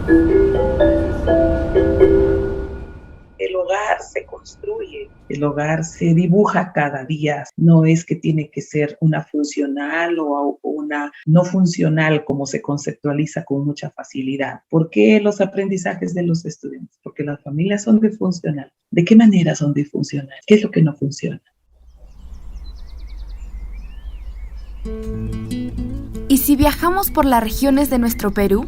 El hogar se construye, el hogar se dibuja cada día. No es que tiene que ser una funcional o una no funcional como se conceptualiza con mucha facilidad. ¿Por qué los aprendizajes de los estudiantes? Porque las familias son disfuncionales. ¿De qué manera son disfuncionales? ¿Qué es lo que no funciona? ¿Y si viajamos por las regiones de nuestro Perú?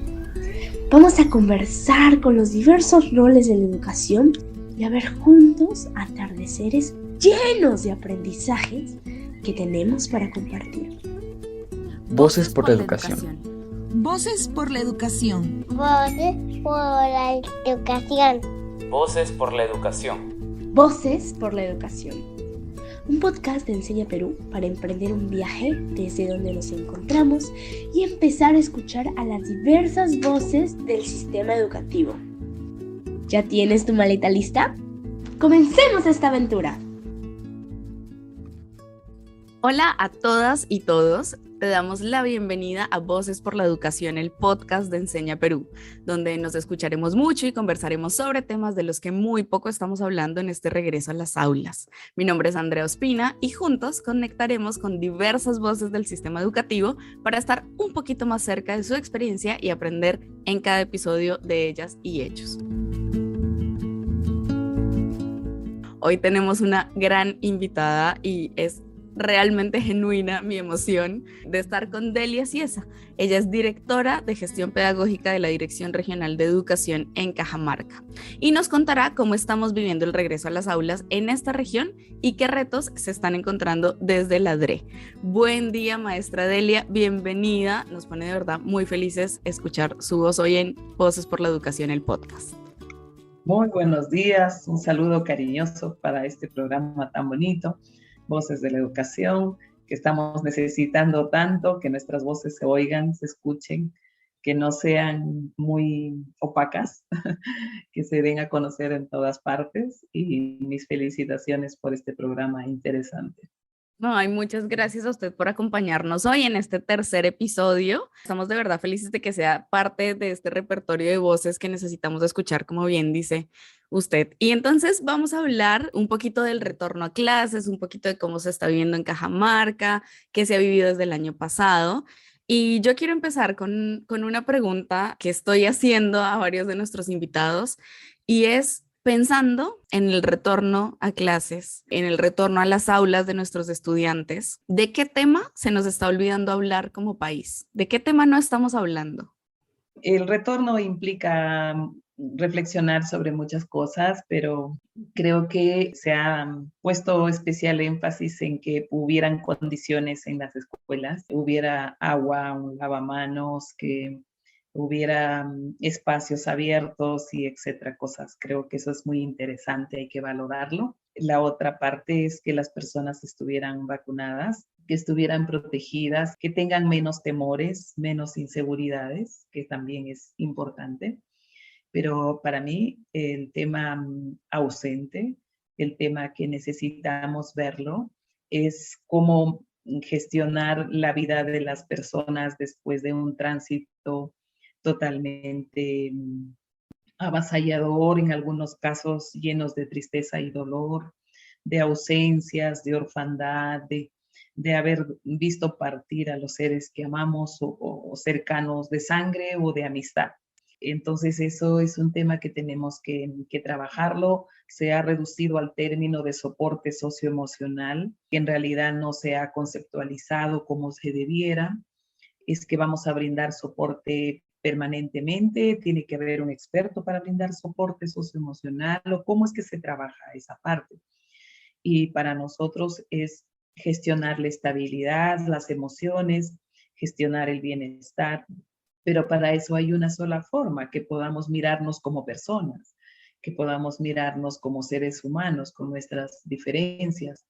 Vamos a conversar con los diversos roles de la educación y a ver juntos atardeceres llenos de aprendizajes que tenemos para compartir. Voces por la educación. Voces por la educación. Voces por la educación. Voces por la educación. Voces por la educación. Un podcast de Enseña Perú para emprender un viaje desde donde nos encontramos y empezar a escuchar a las diversas voces del sistema educativo. ¿Ya tienes tu maleta lista? ¡Comencemos esta aventura! Hola a todas y todos. Te damos la bienvenida a Voces por la Educación, el podcast de Enseña Perú, donde nos escucharemos mucho y conversaremos sobre temas de los que muy poco estamos hablando en este regreso a las aulas. Mi nombre es Andrea Ospina y juntos conectaremos con diversas voces del sistema educativo para estar un poquito más cerca de su experiencia y aprender en cada episodio de ellas y ellos. Hoy tenemos una gran invitada y es realmente genuina mi emoción de estar con Delia Cieza. Ella es directora de gestión pedagógica de la Dirección Regional de Educación en Cajamarca y nos contará cómo estamos viviendo el regreso a las aulas en esta región y qué retos se están encontrando desde la DRE. Buen día, maestra Delia, bienvenida. Nos pone de verdad muy felices escuchar su voz hoy en Voces por la Educación, el podcast. Muy buenos días, un saludo cariñoso para este programa tan bonito. Voces de la educación, que estamos necesitando tanto, que nuestras voces se oigan, se escuchen, que no sean muy opacas, que se den a conocer en todas partes, y mis felicitaciones por este programa interesante. Ay, muchas gracias a usted por acompañarnos hoy en este tercer episodio. Estamos de verdad felices de que sea parte de este repertorio de voces que necesitamos escuchar, como bien dice usted. Y entonces vamos a hablar un poquito del retorno a clases, un poquito de cómo se está viviendo en Cajamarca, qué se ha vivido desde el año pasado. Y yo quiero empezar con una pregunta que estoy haciendo a varios de nuestros invitados y es: pensando en el retorno a clases, en el retorno a las aulas de nuestros estudiantes, ¿de qué tema se nos está olvidando hablar como país? ¿De qué tema no estamos hablando? El retorno implica reflexionar sobre muchas cosas, pero creo que se ha puesto especial énfasis en que hubieran condiciones en las escuelas, hubiera agua, un lavamanos, que hubiera espacios abiertos y etcétera, cosas. Creo que eso es muy interesante, hay que valorarlo. La otra parte es que las personas estuvieran vacunadas, que estuvieran protegidas, que tengan menos temores, menos inseguridades, que también es importante. Pero para mí el tema ausente, el tema que necesitamos verlo, es cómo gestionar la vida de las personas después de un tránsito totalmente avasallador, en algunos casos llenos de tristeza y dolor, de ausencias, de orfandad, de haber visto partir a los seres que amamos o cercanos de sangre o de amistad. Entonces eso es un tema que tenemos que trabajarlo. Se ha reducido al término de soporte socioemocional, que en realidad no se ha conceptualizado como se debiera. Es que vamos a brindar soporte permanentemente, tiene que haber un experto para brindar soporte socioemocional, o cómo es que se trabaja esa parte. Y para nosotros es gestionar la estabilidad, las emociones, gestionar el bienestar, pero para eso hay una sola forma: que podamos mirarnos como personas, que podamos mirarnos como seres humanos, con nuestras diferencias,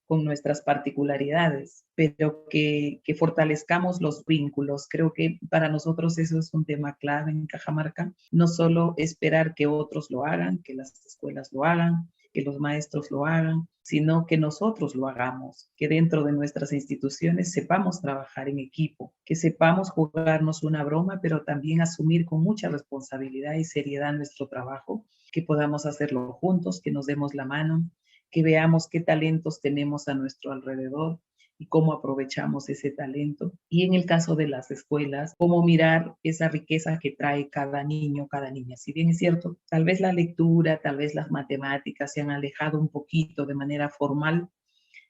con nuestras particularidades, pero que fortalezcamos los vínculos. Creo que para nosotros eso es un tema clave en Cajamarca. No solo esperar que otros lo hagan, que las escuelas lo hagan, que los maestros lo hagan, sino que nosotros lo hagamos, que dentro de nuestras instituciones sepamos trabajar en equipo, que sepamos jugarnos una broma, pero también asumir con mucha responsabilidad y seriedad nuestro trabajo, que podamos hacerlo juntos, que nos demos la mano, que veamos qué talentos tenemos a nuestro alrededor y cómo aprovechamos ese talento. Y en el caso de las escuelas, cómo mirar esa riqueza que trae cada niño, cada niña. Si bien es cierto, tal vez la lectura, tal vez las matemáticas se han alejado un poquito de manera formal,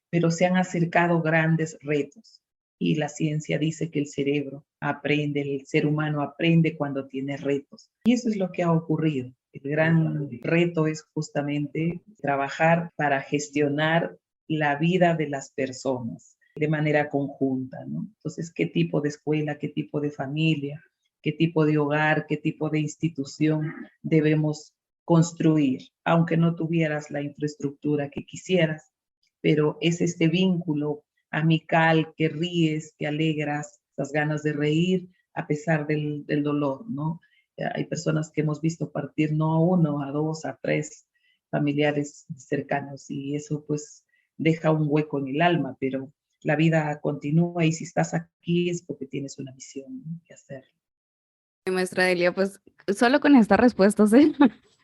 pero se han acercado grandes retos. Y la ciencia dice que el cerebro aprende, el ser humano aprende cuando tiene retos. Y eso es lo que ha ocurrido. El gran reto es justamente trabajar para gestionar la vida de las personas de manera conjunta, ¿no? Entonces, ¿qué tipo de escuela, qué tipo de familia, qué tipo de hogar, qué tipo de institución debemos construir? Aunque no tuvieras la infraestructura que quisieras, pero es este vínculo amical que ríes, que alegras, las ganas de reír a pesar del dolor, ¿no? Hay personas que hemos visto partir no a uno, a dos, a tres familiares cercanos y eso pues deja un hueco en el alma, pero la vida continúa y si estás aquí es porque tienes una misión, ¿no?, que hacer. Maestra Delia, pues solo con esta respuesta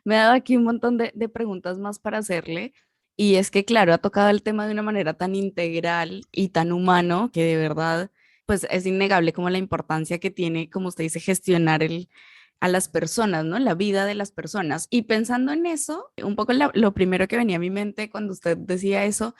me ha dado aquí un montón de preguntas más para hacerle. Y es que, claro, ha tocado el tema de una manera tan integral y tan humano que de verdad, pues es innegable como la importancia que tiene, como usted dice, gestionar a las personas, ¿no? La vida de las personas. Y pensando en eso, un poco lo primero que venía a mi mente cuando usted decía eso,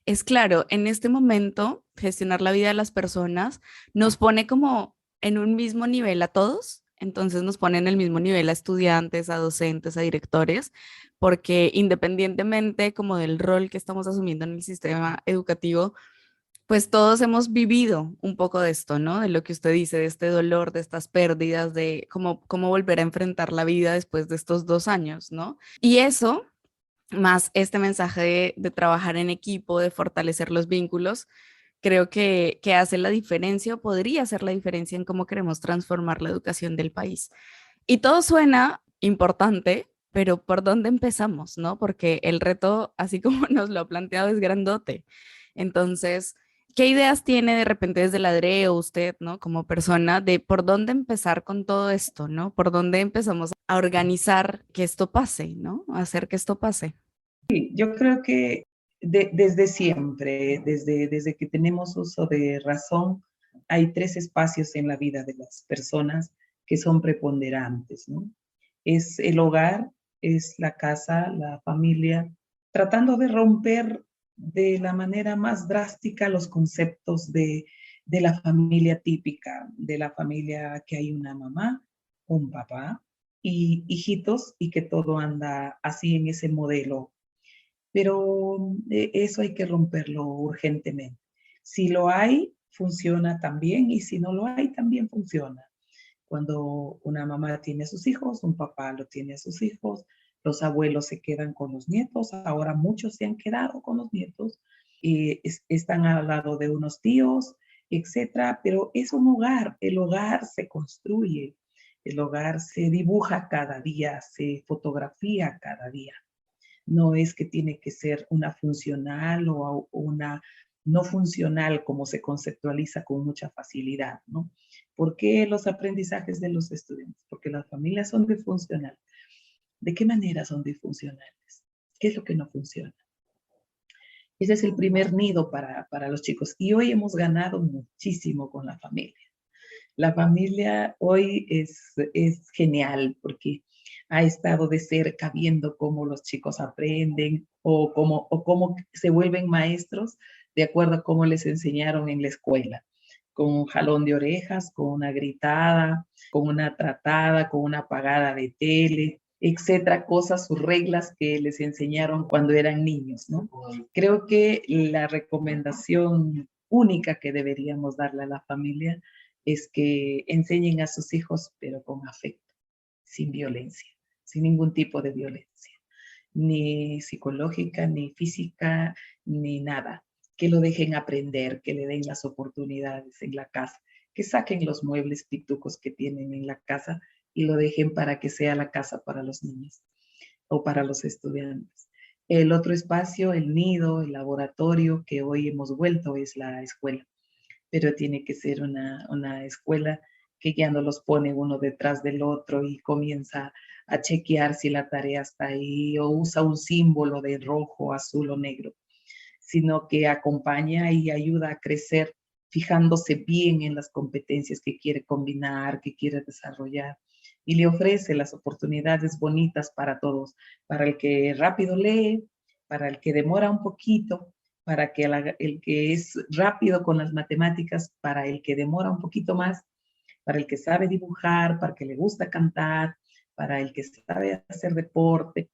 es claro, en este momento, gestionar la vida de las personas nos pone como en un mismo nivel a todos, entonces nos pone en el mismo nivel a estudiantes, a docentes, a directores, porque independientemente como del rol que estamos asumiendo en el sistema educativo, pues todos hemos vivido un poco de esto, ¿no? De lo que usted dice, de este dolor, de estas pérdidas, de cómo volver a enfrentar la vida después de estos 2 años, ¿no? Y eso más este mensaje de trabajar en equipo, de fortalecer los vínculos, creo que hace la diferencia o podría hacer la diferencia en cómo queremos transformar la educación del país. Y todo suena importante, pero ¿por dónde empezamos, no? Porque el reto, así como nos lo ha planteado, es grandote. Entonces, ¿qué ideas tiene de repente desde la DRE o usted, ¿no? Como persona, de por dónde empezar con todo esto, ¿no? ¿Por dónde empezamos a organizar que esto pase, ¿no? A hacer que esto pase. Sí, yo creo que desde siempre, desde que tenemos uso de razón, hay tres espacios en la vida de las personas que son preponderantes, ¿no? Es el hogar, es la casa, la familia, tratando de romper de la manera más drástica los conceptos de la familia típica, de la familia que hay una mamá, un papá y hijitos y que todo anda así en ese modelo, pero eso hay que romperlo urgentemente. Si lo hay, funciona también y si no lo hay, también funciona. Cuando una mamá tiene a sus hijos, un papá lo tiene a sus hijos, los abuelos se quedan con los nietos, ahora muchos se han quedado con los nietos, y están al lado de unos tíos, etcétera, pero es un hogar, el hogar se construye, el hogar se dibuja cada día, se fotografía cada día. No es que tiene que ser una funcional o una no funcional como se conceptualiza con mucha facilidad, ¿no? ¿Por qué los aprendizajes de los estudiantes? Porque las familias son disfuncionales. ¿De qué manera son disfuncionales? ¿Qué es lo que no funciona? Ese es el primer nido para los chicos. Y hoy hemos ganado muchísimo con la familia. La familia hoy es genial porque ha estado de cerca viendo cómo los chicos aprenden o cómo se vuelven maestros de acuerdo a cómo les enseñaron en la escuela, con un jalón de orejas, con una gritada, con una tratada, con una apagada de tele, etcétera, cosas, sus reglas que les enseñaron cuando eran niños, ¿no? Creo que la recomendación única que deberíamos darle a la familia es que enseñen a sus hijos, pero con afecto, sin violencia, sin ningún tipo de violencia, ni psicológica, ni física, ni nada. Que lo dejen aprender, que le den las oportunidades en la casa, que saquen los muebles pitucos que tienen en la casa y lo dejen para que sea la casa para los niños o para los estudiantes. El otro espacio, el nido, el laboratorio que hoy hemos vuelto es la escuela, pero tiene que ser una escuela que ya no los pone uno detrás del otro y comienza a chequear si la tarea está ahí o usa un símbolo de rojo, azul o negro, sino que acompaña y ayuda a crecer fijándose bien en las competencias que quiere combinar, que quiere desarrollar y le ofrece las oportunidades bonitas para todos, para el que rápido lee, para el que demora un poquito, para que el que es rápido con las matemáticas, para el que demora un poquito más, para el que sabe dibujar, para el que le gusta cantar, para el que sabe hacer deporte,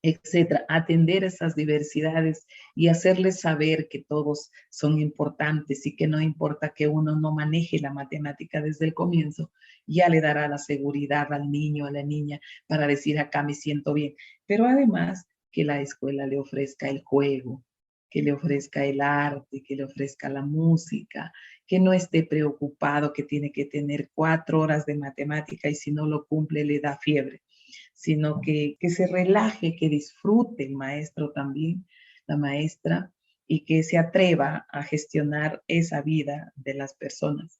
etcétera, atender esas diversidades y hacerles saber que todos son importantes y que no importa que uno no maneje la matemática desde el comienzo, ya le dará la seguridad al niño, a la niña, para decir acá me siento bien. Pero además que la escuela le ofrezca el juego, que le ofrezca el arte, que le ofrezca la música, que no esté preocupado que tiene que tener 4 horas de matemática y si no lo cumple le da fiebre, sino que se relaje, que disfrute el maestro también, la maestra, y que se atreva a gestionar esa vida de las personas.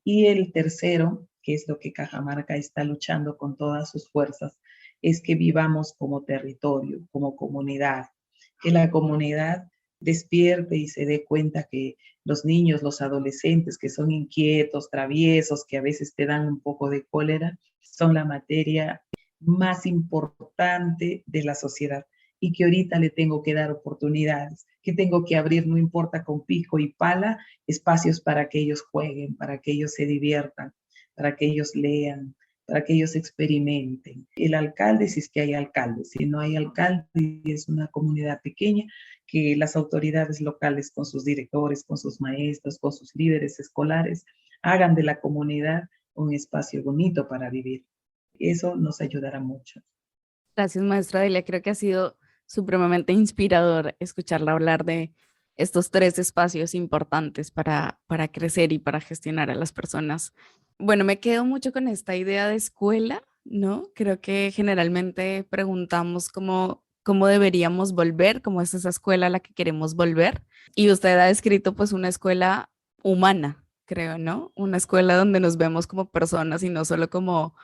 Y el tercero, que es lo que Cajamarca está luchando con todas sus fuerzas, es que vivamos como territorio, como comunidad, que la comunidad despierte y se dé cuenta que los niños, los adolescentes que son inquietos, traviesos, que a veces te dan un poco de cólera, son la materia más importante de la sociedad y que ahorita le tengo que dar oportunidades, que tengo que abrir, no importa con pico y pala, espacios para que ellos jueguen, para que ellos se diviertan, para que ellos lean, para que ellos experimenten. El alcalde, si es que hay alcalde, si no hay alcalde, es una comunidad pequeña, que las autoridades locales con sus directores, con sus maestros, con sus líderes escolares, hagan de la comunidad un espacio bonito para vivir. Eso nos ayudará mucho. Gracias, maestra Delia. Creo que ha sido supremamente inspirador escucharla hablar de estos 3 espacios importantes para crecer y para gestionar a las personas. Bueno, me quedo mucho con esta idea de escuela, ¿no? Creo que generalmente preguntamos cómo deberíamos volver, cómo es esa escuela a la que queremos volver. Y usted ha descrito pues una escuela humana, creo, ¿no? Una escuela donde nos vemos como personas y no solo como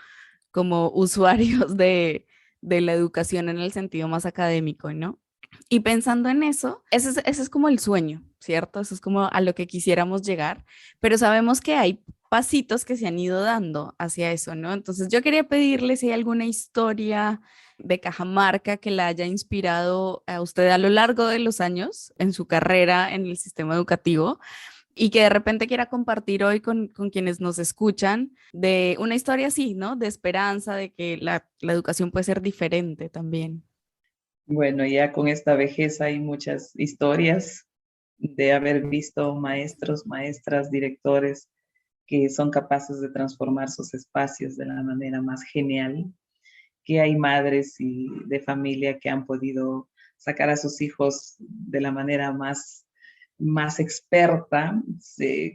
usuarios de la educación en el sentido más académico, ¿no? Y pensando en eso, ese es como el sueño, ¿cierto? Eso es como a lo que quisiéramos llegar, pero sabemos que hay pasitos que se han ido dando hacia eso, ¿no? Entonces yo quería pedirle si hay alguna historia de Cajamarca que la haya inspirado a usted a lo largo de los años en su carrera en el sistema educativo y que de repente quiera compartir hoy con quienes nos escuchan de una historia así, ¿no? De esperanza, de que la educación puede ser diferente también. Bueno, ya con esta vejez hay muchas historias de haber visto maestros, maestras, directores que son capaces de transformar sus espacios de la manera más genial, que hay madres y de familia que han podido sacar a sus hijos de la manera más experta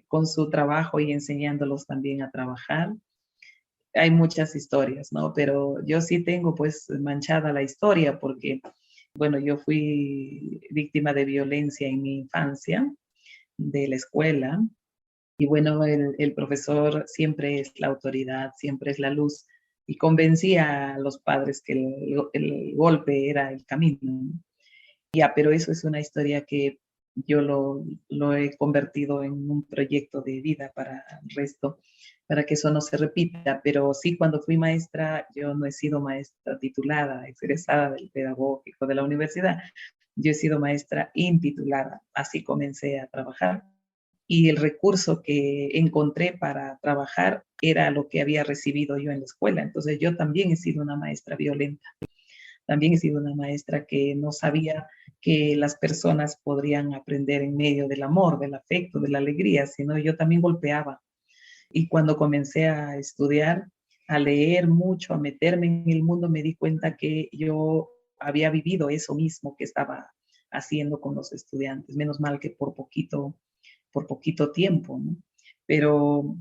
con su trabajo y enseñándolos también a trabajar. Hay muchas historias, ¿no? Pero yo sí tengo pues manchada la historia porque, bueno, yo fui víctima de violencia en mi infancia, de la escuela, y bueno, el profesor siempre es la autoridad, siempre es la luz, y convencía a los padres que el golpe era el camino, ¿no? Ya, pero eso es una historia que yo lo he convertido en un proyecto de vida para el resto, para que eso no se repita. Pero sí, cuando fui maestra, yo no he sido maestra titulada, egresada del pedagógico de la universidad. Yo he sido maestra intitulada. Así comencé a trabajar. Y el recurso que encontré para trabajar era lo que había recibido yo en la escuela. Entonces yo también he sido una maestra violenta. También he sido una maestra que no sabía que las personas podrían aprender en medio del amor, del afecto, de la alegría, sino yo también golpeaba. Y cuando comencé a estudiar, a leer mucho, a meterme en el mundo, me di cuenta que yo había vivido eso mismo que estaba haciendo con los estudiantes. Menos mal que por poquito tiempo, ¿no? Pero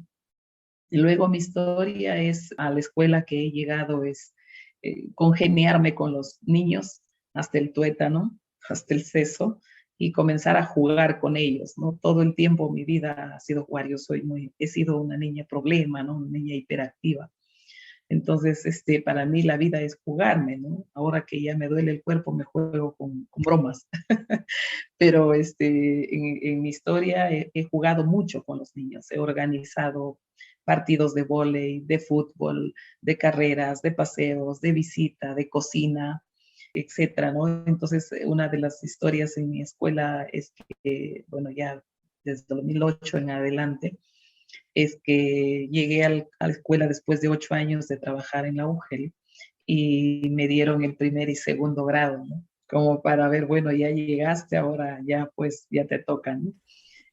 luego mi historia es a la escuela que he llegado, es congeniarme con los niños, hasta el tuétano, hasta el seso, y comenzar a jugar con ellos, ¿no? Todo el tiempo mi vida ha sido jugar. Yo he sido una niña problema, ¿no? Una niña hiperactiva. Entonces, para mí la vida es jugarme, ¿no? Ahora que ya me duele el cuerpo, me juego con bromas. Pero en mi historia he jugado mucho con los niños. He organizado partidos de vóley, de fútbol, de carreras, de paseos, de visita, de cocina, etcétera, ¿no? Entonces, una de las historias en mi escuela es que, bueno, ya desde 2008 en adelante, es que llegué a la escuela después de 8 años de trabajar en la UGEL y me dieron el primer y segundo grado, ¿no? Como para ver, bueno, ya llegaste, ahora ya pues ya te toca, ¿no?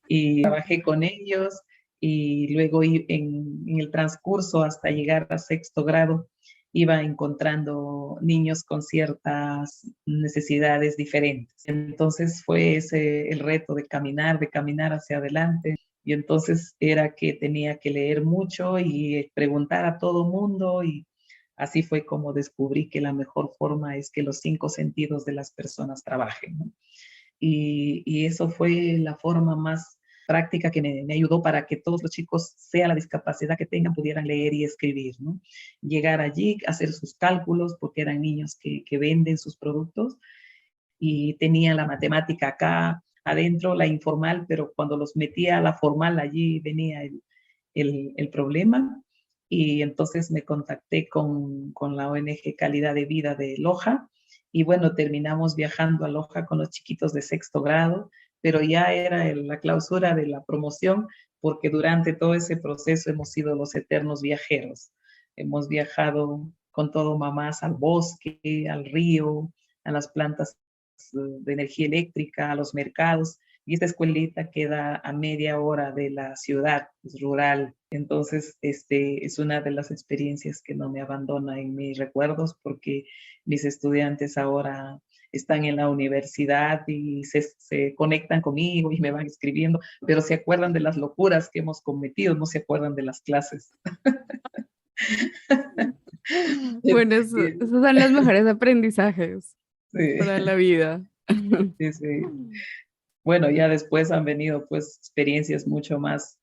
Y trabajé con ellos y luego en el transcurso hasta llegar a sexto grado iba encontrando niños con ciertas necesidades diferentes. Entonces fue ese el reto de caminar hacia adelante. Y entonces era que tenía que leer mucho y preguntar a todo mundo, y así fue como descubrí que la mejor forma es que los 5 sentidos de las personas trabajen, ¿no? Y eso fue la forma más práctica que me ayudó para que todos los chicos, sea la discapacidad que tengan, pudieran leer y escribir, ¿no? Llegar allí, hacer sus cálculos, porque eran niños que venden sus productos y tenían la matemática acá adentro, la informal, pero cuando los metía a la formal, allí venía el problema. Y entonces me contacté con la ONG Calidad de Vida de Loja, y bueno, terminamos viajando a Loja con los chiquitos de sexto grado, pero ya era la clausura de la promoción, porque durante todo ese proceso hemos sido los eternos viajeros. Hemos viajado con todo mamás al bosque, al río, a las plantas de energía eléctrica, a los mercados, y esta escuelita queda a media hora de la ciudad, es rural. Entonces, es una de las experiencias que no me abandona en mis recuerdos, porque mis estudiantes ahora están en la universidad y se conectan conmigo y me van escribiendo, pero se acuerdan de las locuras que hemos cometido, no se acuerdan de las clases. Bueno, esos son los mejores aprendizajes Sí, para la vida. sí, sí. Bueno, ya después han venido pues experiencias mucho más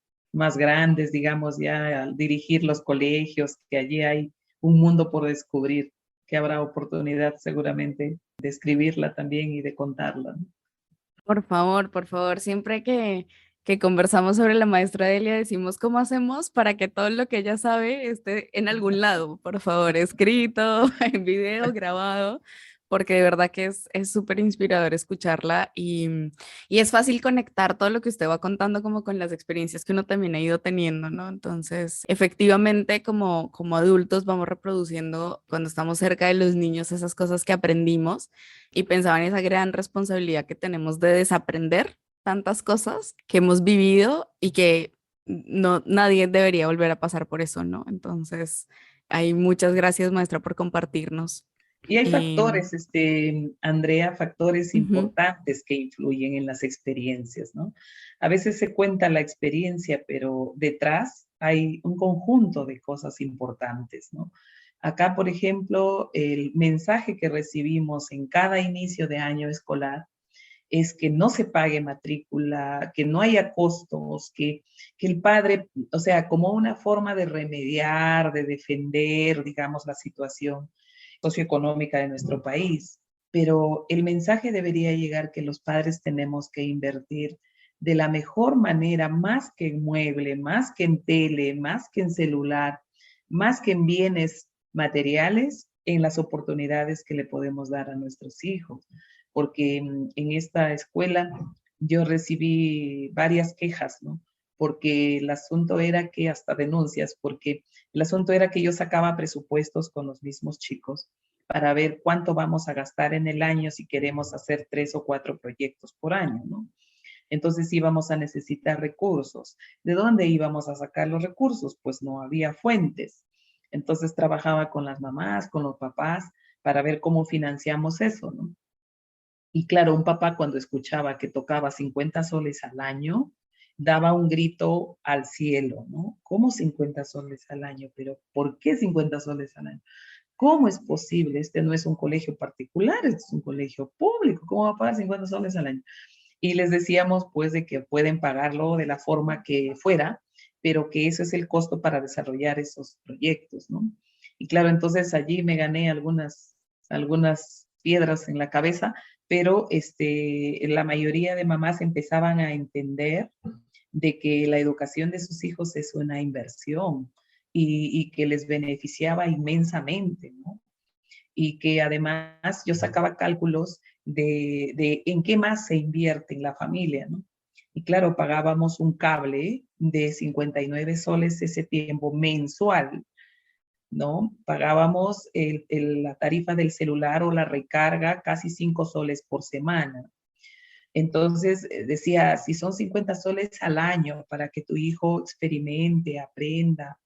grandes, digamos, ya al dirigir los colegios, que allí hay un mundo por descubrir, que habrá oportunidad seguramente de escribirla también y de contarla, ¿no? Por favor, siempre que conversamos sobre la maestra Delia, decimos cómo hacemos para que todo lo que ella sabe esté en algún lado, por favor, escrito, en video, grabado, porque de verdad que es súper inspirador escucharla y es fácil conectar todo lo que usted va contando como con las experiencias que uno también ha ido teniendo, ¿no? Entonces, efectivamente, como adultos vamos reproduciendo cuando estamos cerca de los niños esas cosas que aprendimos, y pensaba en esa gran responsabilidad que tenemos de desaprender tantas cosas que hemos vivido y que nadie debería volver a pasar por eso, ¿no? Entonces, hay muchas gracias, maestra, por compartirnos. Y hay Em, factores, Andrea, factores Ujú. importantes que influyen en las experiencias, ¿no? A veces se cuenta la experiencia, pero detrás hay un conjunto de cosas importantes, ¿no? Acá, por ejemplo, el mensaje que recibimos en cada inicio de año escolar es que no se pague matrícula, que no haya costos, que el padre, o sea, como una forma de remediar, de defender, digamos, la situación socioeconómica de nuestro país. Pero el mensaje debería llegar que los padres tenemos que invertir de la mejor manera, más que en mueble, más que en tele, más que en celular, más que en bienes materiales, en las oportunidades que le podemos dar a nuestros hijos. Porque en esta escuela yo recibí varias quejas, ¿no? Porque el asunto era que, hasta denuncias, porque el asunto era que yo sacaba presupuestos con los mismos chicos para ver cuánto vamos a gastar en el año si queremos hacer 3 o 4 proyectos por año, ¿no? Entonces íbamos a necesitar recursos. ¿De dónde íbamos a sacar los recursos? Pues no había fuentes. Entonces trabajaba con las mamás, con los papás, para ver cómo financiamos eso, ¿no? Y claro, un papá cuando escuchaba que tocaba 50 soles al año, daba un grito al cielo, ¿no? ¿Cómo 50 soles al año? Pero ¿por qué 50 soles al año? ¿Cómo es posible? Este no es un colegio particular, este es un colegio público. ¿Cómo va a pagar 50 soles al año? Y les decíamos pues de que pueden pagarlo de la forma que fuera, pero que ese es el costo para desarrollar esos proyectos, ¿no? Y claro, entonces allí me gané algunas piedras en la cabeza, pero la mayoría de mamás empezaban a entender de que la educación de sus hijos es una inversión y que les beneficiaba inmensamente, ¿no? Y que además yo sacaba cálculos de en qué más se invierte en la familia, ¿no? Y claro, pagábamos un cable de 59 soles ese tiempo mensual, ¿no? Pagábamos la tarifa del celular o la recarga casi 5 soles por semana. Entonces decía, si son 50 soles al año para que tu hijo experimente, aprenda,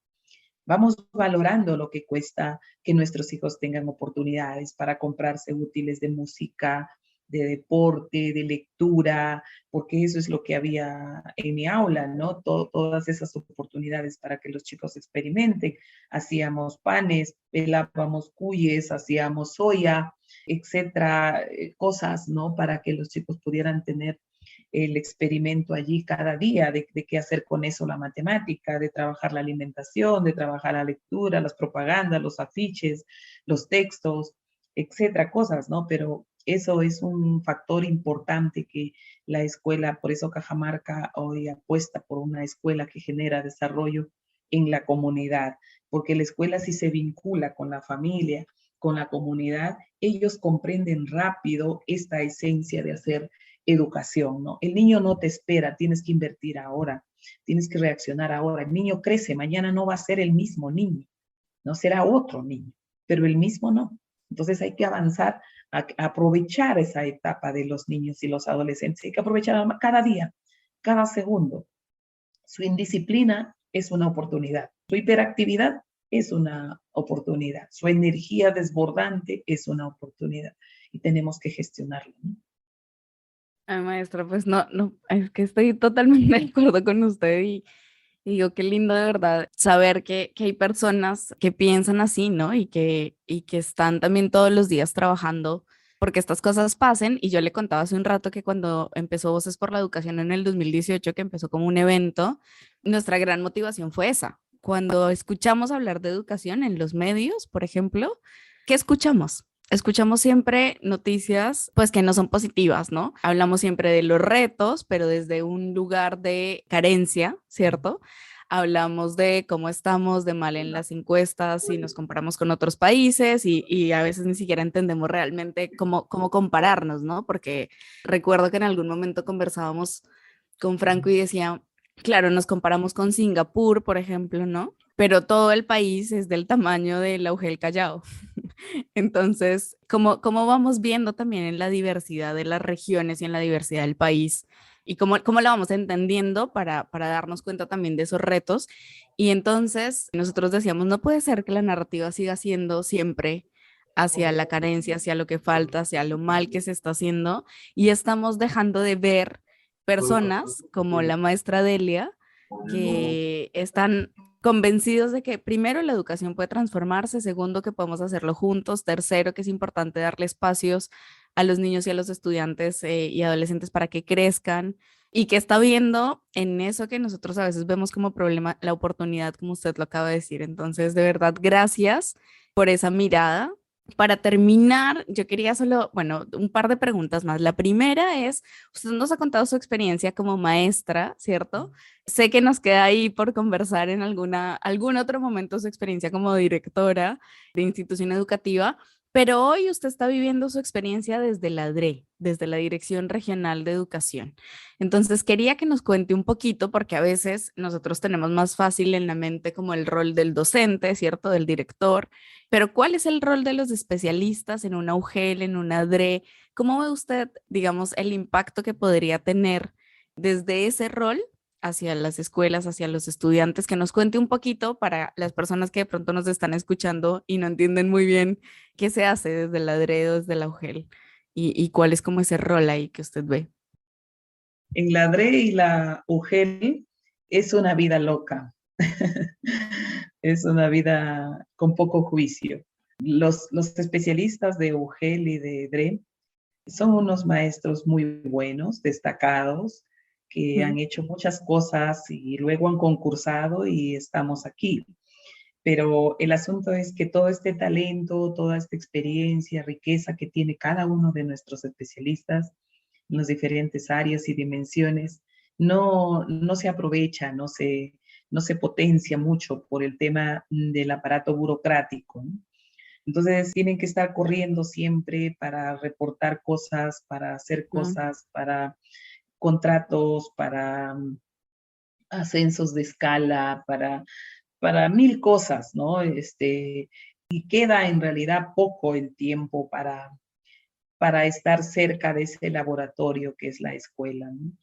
vamos valorando lo que cuesta que nuestros hijos tengan oportunidades para comprarse útiles de música, de deporte, de lectura, porque eso es lo que había en mi aula, ¿no? Todas esas oportunidades para que los chicos experimenten. Hacíamos panes, pelábamos cuyes, hacíamos soya, etcétera, cosas, ¿no? Para que los chicos pudieran tener el experimento allí cada día de qué hacer con eso la matemática, de trabajar la alimentación, de trabajar la lectura, las propagandas, los afiches, los textos, etcétera, cosas, ¿no? Pero eso es un factor importante que la escuela, por eso Cajamarca hoy apuesta por una escuela que genera desarrollo en la comunidad, porque la escuela sí se vincula con la familia, con la comunidad, ellos comprenden rápido esta esencia de hacer educación, ¿no? El niño no te espera, tienes que invertir ahora, tienes que reaccionar ahora. El niño crece, mañana no va a ser el mismo niño, no será otro niño, pero el mismo no. Entonces hay que avanzar, a aprovechar esa etapa de los niños y los adolescentes, hay que aprovechar cada día, cada segundo. Su indisciplina es una oportunidad, su hiperactividad es una oportunidad, su energía desbordante es una oportunidad y tenemos que gestionarlo, ¿no? Ay, maestra, pues no, es que estoy totalmente de acuerdo con usted y digo, qué lindo de verdad saber que hay personas que piensan así, ¿no? Y que están también todos los días trabajando porque estas cosas pasen. Y yo le contaba hace un rato que cuando empezó Voces por la Educación en el 2018, que empezó como un evento, nuestra gran motivación fue esa. Cuando escuchamos hablar de educación en los medios, por ejemplo, ¿qué escuchamos? Escuchamos siempre noticias, pues que no son positivas, ¿no? Hablamos siempre de los retos, pero desde un lugar de carencia, ¿cierto? Hablamos de cómo estamos de mal en las encuestas y nos comparamos con otros países y a veces ni siquiera entendemos realmente cómo compararnos, ¿no? Porque recuerdo que en algún momento conversábamos con Franco y decía, claro, nos comparamos con Singapur, por ejemplo, ¿no? Pero todo el país es del tamaño del Auge del Callao. Entonces, ¿cómo vamos viendo también en la diversidad de las regiones y en la diversidad del país? Y cómo la vamos entendiendo para darnos cuenta también de esos retos. Y entonces nosotros decíamos, no puede ser que la narrativa siga siendo siempre hacia la carencia, hacia lo que falta, hacia lo mal que se está haciendo. Y estamos dejando de ver personas como la maestra Delia que están convencidos de que primero la educación puede transformarse, segundo que podemos hacerlo juntos, tercero que es importante darle espacios a los niños y a los estudiantes y adolescentes para que crezcan y que está viendo en eso que nosotros a veces vemos como problema la oportunidad, como usted lo acaba de decir. Entonces, de verdad, gracias por esa mirada. Para terminar, yo quería solo, bueno, un par de preguntas más. La primera es, usted nos ha contado su experiencia como maestra, ¿cierto? Sé que nos queda ahí por conversar en algún otro momento su experiencia como directora de institución educativa, pero hoy usted está viviendo su experiencia desde la DRE, desde la Dirección Regional de Educación. Entonces, quería que nos cuente un poquito, porque a veces nosotros tenemos más fácil en la mente como el rol del docente, ¿cierto? Del director, pero ¿cuál es el rol de los especialistas en una UGEL, en una DRE? ¿Cómo ve usted, digamos, el impacto que podría tener desde ese rol hacia las escuelas, hacia los estudiantes? Que nos cuente un poquito para las personas que de pronto nos están escuchando y no entienden muy bien qué se hace desde la DRE o desde la UGEL y cuál es como ese rol ahí que usted ve. En la DRE y la UGEL es una vida loca, es una vida con poco juicio, Los especialistas de UGEL y de DRE son unos maestros muy buenos, destacados, que han hecho muchas cosas y luego han concursado y estamos aquí. Pero el asunto es que todo este talento, toda esta experiencia, riqueza que tiene cada uno de nuestros especialistas en las diferentes áreas y dimensiones, no se aprovecha, no se potencia mucho por el tema del aparato burocrático, ¿no? Entonces tienen que estar corriendo siempre para reportar cosas, para hacer cosas, para contratos, para ascensos de escala, para mil cosas, ¿no? Y queda en realidad poco el tiempo para estar cerca de ese laboratorio que es la escuela, ¿no?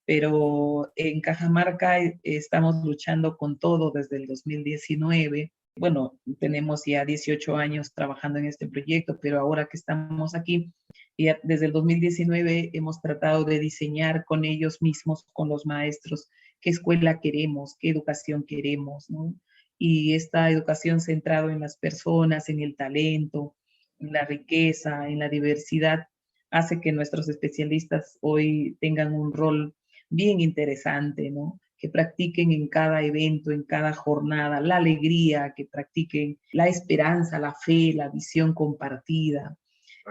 Pero en Cajamarca estamos luchando con todo desde el 2019. Bueno, tenemos ya 18 años trabajando en este proyecto, pero ahora que estamos aquí, ya desde el 2019 hemos tratado de diseñar con ellos mismos, con los maestros, qué escuela queremos, qué educación queremos, ¿no? Y esta educación centrada en las personas, en el talento, en la riqueza, en la diversidad, hace que nuestros especialistas hoy tengan un rol bien interesante, ¿no? Que practiquen en cada evento, en cada jornada, la alegría, que practiquen la esperanza, la fe, la visión compartida.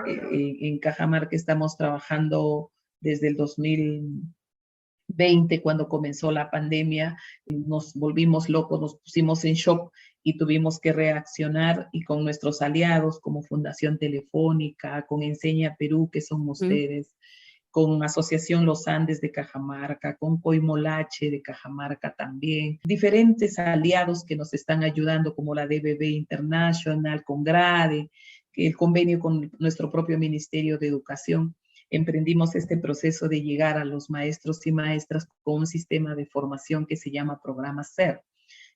En Cajamarca estamos trabajando desde el 2020, cuando comenzó la pandemia, nos volvimos locos, nos pusimos en shock y tuvimos que reaccionar, y con nuestros aliados como Fundación Telefónica, con Enseña Perú, que son ustedes, con Asociación Los Andes de Cajamarca, con Coimolache de Cajamarca también, diferentes aliados que nos están ayudando, como la DBB International, con GRADE, el convenio con nuestro propio Ministerio de Educación. Emprendimos este proceso de llegar a los maestros y maestras con un sistema de formación que se llama Programa SER,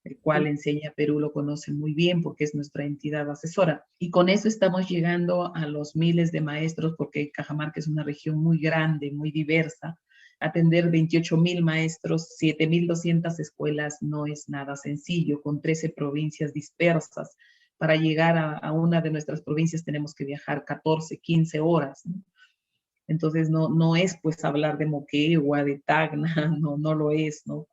el cual Enseña Perú lo conoce muy bien porque es nuestra entidad asesora. Y con eso estamos llegando a los miles de maestros, porque Cajamarca es una región muy grande, muy diversa. Atender 28,000 maestros, 7,200 escuelas no es nada sencillo, con 13 provincias dispersas. Para llegar a una de nuestras provincias tenemos que viajar 14, 15 horas, ¿no? Entonces no es pues hablar de Moquegua, de Tacna, no lo es, ¿no?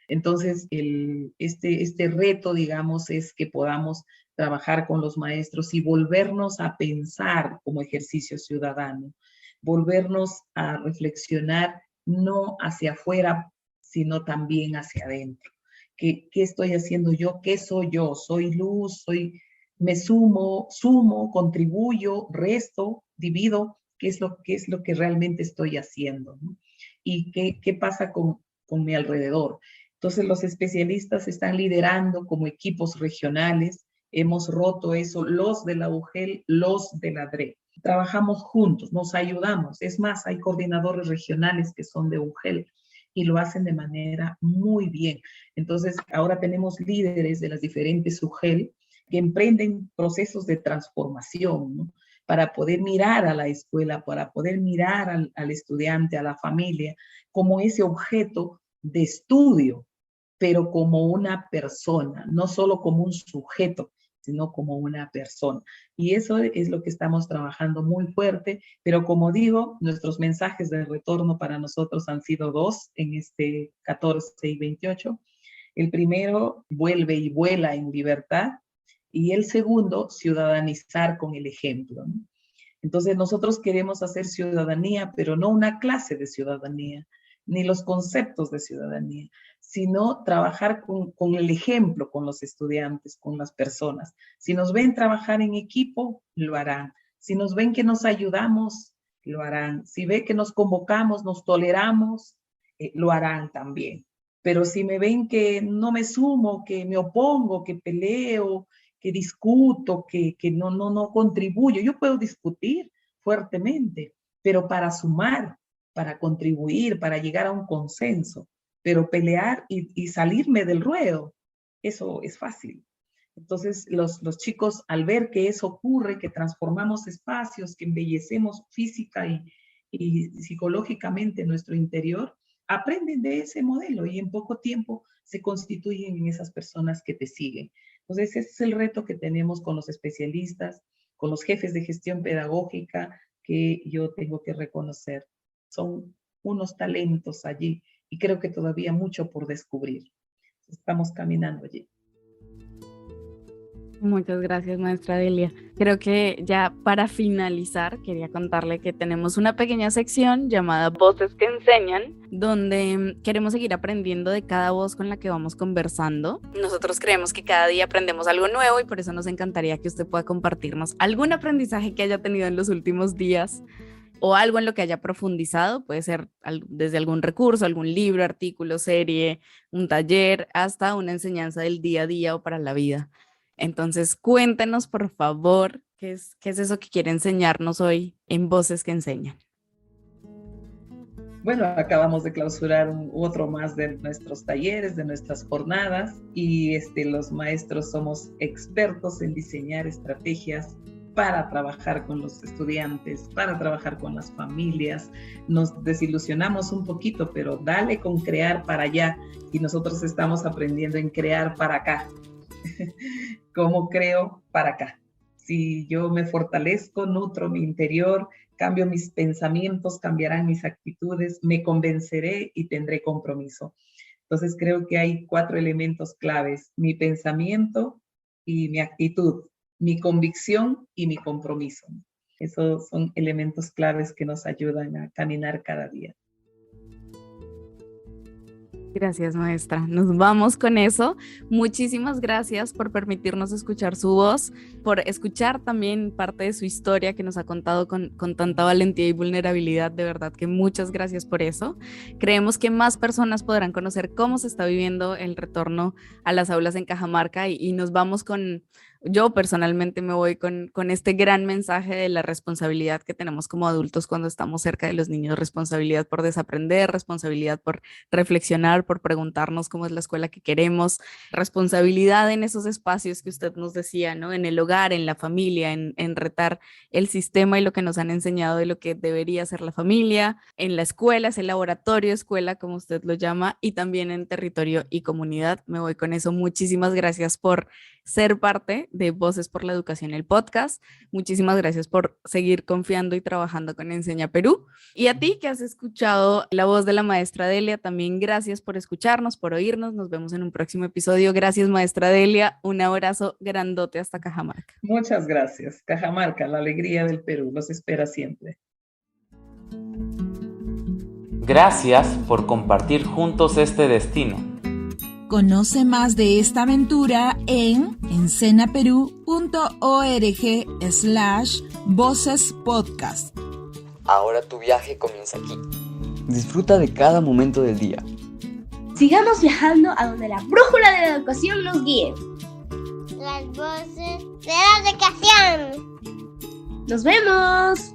Entonces, este reto, digamos, es que podamos trabajar con los maestros y volvernos a pensar como ejercicio ciudadano, volvernos a reflexionar no hacia afuera, sino también hacia adentro. ¿Qué estoy haciendo yo? ¿Qué soy yo? ¿Soy luz? ¿Me sumo, contribuyo, resto, divido? ¿Qué es lo que realmente estoy haciendo, ¿no? ¿Y qué pasa con mi alrededor? Entonces los especialistas están liderando como equipos regionales. Hemos roto eso, los de la UGEL, los de la DRE. Trabajamos juntos, nos ayudamos. Es más, hay coordinadores regionales que son de UGEL y lo hacen de manera muy bien. Entonces ahora tenemos líderes de las diferentes UGEL que emprenden procesos de transformación, ¿no? Para poder mirar a la escuela, para poder mirar al estudiante, a la familia, como ese objeto de estudio, pero como una persona, no solo como un sujeto, sino como una persona. Y eso es lo que estamos trabajando muy fuerte, pero como digo, nuestros mensajes de retorno para nosotros han sido dos en este 14 y 28. El primero, vuelve y vuela en libertad, y el segundo, ciudadanizar con el ejemplo, ¿no? Entonces nosotros queremos hacer ciudadanía, pero no una clase de ciudadanía, ni los conceptos de ciudadanía, sino trabajar con el ejemplo, con los estudiantes, con las personas. Si nos ven trabajar en equipo, lo harán. Si nos ven que nos ayudamos, lo harán. Si ven que nos convocamos, nos toleramos, lo harán también. Pero si me ven que no me sumo, que me opongo, que peleo, que discuto, que no contribuyo, yo puedo discutir fuertemente, pero para sumar, para contribuir, para llegar a un consenso, pero pelear y salirme del ruedo, eso es fácil. Entonces los chicos, al ver que eso ocurre, que transformamos espacios, que embellecemos física y psicológicamente nuestro interior, aprenden de ese modelo y en poco tiempo se constituyen en esas personas que te siguen. Entonces, ese es el reto que tenemos con los especialistas, con los jefes de gestión pedagógica, que yo tengo que reconocer. Son unos talentos allí y creo que todavía mucho por descubrir. Estamos caminando allí. Muchas gracias, maestra Delia. Creo que ya para finalizar, quería contarle que tenemos una pequeña sección llamada Voces que Enseñan, donde queremos seguir aprendiendo de cada voz con la que vamos conversando. Nosotros creemos que cada día aprendemos algo nuevo y por eso nos encantaría que usted pueda compartirnos algún aprendizaje que haya tenido en los últimos días o algo en lo que haya profundizado. Puede ser desde algún recurso, algún libro, artículo, serie, un taller, hasta una enseñanza del día a día o para la vida. Entonces, cuéntenos, por favor, qué es eso que quiere enseñarnos hoy en Voces que Enseñan. Bueno, acabamos de clausurar otro más de nuestros talleres, de nuestras jornadas, y los maestros somos expertos en diseñar estrategias para trabajar con los estudiantes, para trabajar con las familias. Nos desilusionamos un poquito, pero dale con crear para allá, y nosotros estamos aprendiendo en crear para acá. ¿Cómo creo para acá? Si yo me fortalezco, nutro mi interior, cambio mis pensamientos, cambiarán mis actitudes, me convenceré y tendré compromiso. Entonces creo que hay 4 elementos claves: mi pensamiento y mi actitud, mi convicción y mi compromiso. Esos son elementos claves que nos ayudan a caminar cada día. Gracias, maestra. Nos vamos con eso. Muchísimas gracias por permitirnos escuchar su voz, por escuchar también parte de su historia que nos ha contado con tanta valentía y vulnerabilidad. De verdad que muchas gracias por eso. Creemos que más personas podrán conocer cómo se está viviendo el retorno a las aulas en Cajamarca y nos vamos con... Yo personalmente me voy con este gran mensaje de la responsabilidad que tenemos como adultos cuando estamos cerca de los niños, responsabilidad por desaprender, responsabilidad por reflexionar, por preguntarnos cómo es la escuela que queremos, responsabilidad en esos espacios que usted nos decía, ¿no? En el hogar, en la familia, en retar el sistema y lo que nos han enseñado de lo que debería ser la familia, en la escuela, ese laboratorio escuela, como usted lo llama, y también en territorio y comunidad. Me voy con eso. Muchísimas gracias por ser parte de Voces por la Educación, el podcast. Muchísimas gracias por seguir confiando y trabajando con Enseña Perú. Y a ti que has escuchado la voz de la maestra Delia, también gracias por escucharnos, por oírnos. Nos vemos en un próximo episodio. Gracias, maestra Delia. Un abrazo grandote hasta Cajamarca. Muchas gracias. Cajamarca, la alegría del Perú, los espera siempre. Gracias por compartir juntos este destino. Conoce más de esta aventura en ensenaperú.org/vocespodcast. Ahora tu viaje comienza aquí. Disfruta de cada momento del día. Sigamos viajando a donde la brújula de la educación nos guíe. Las voces de la educación. ¡Nos vemos!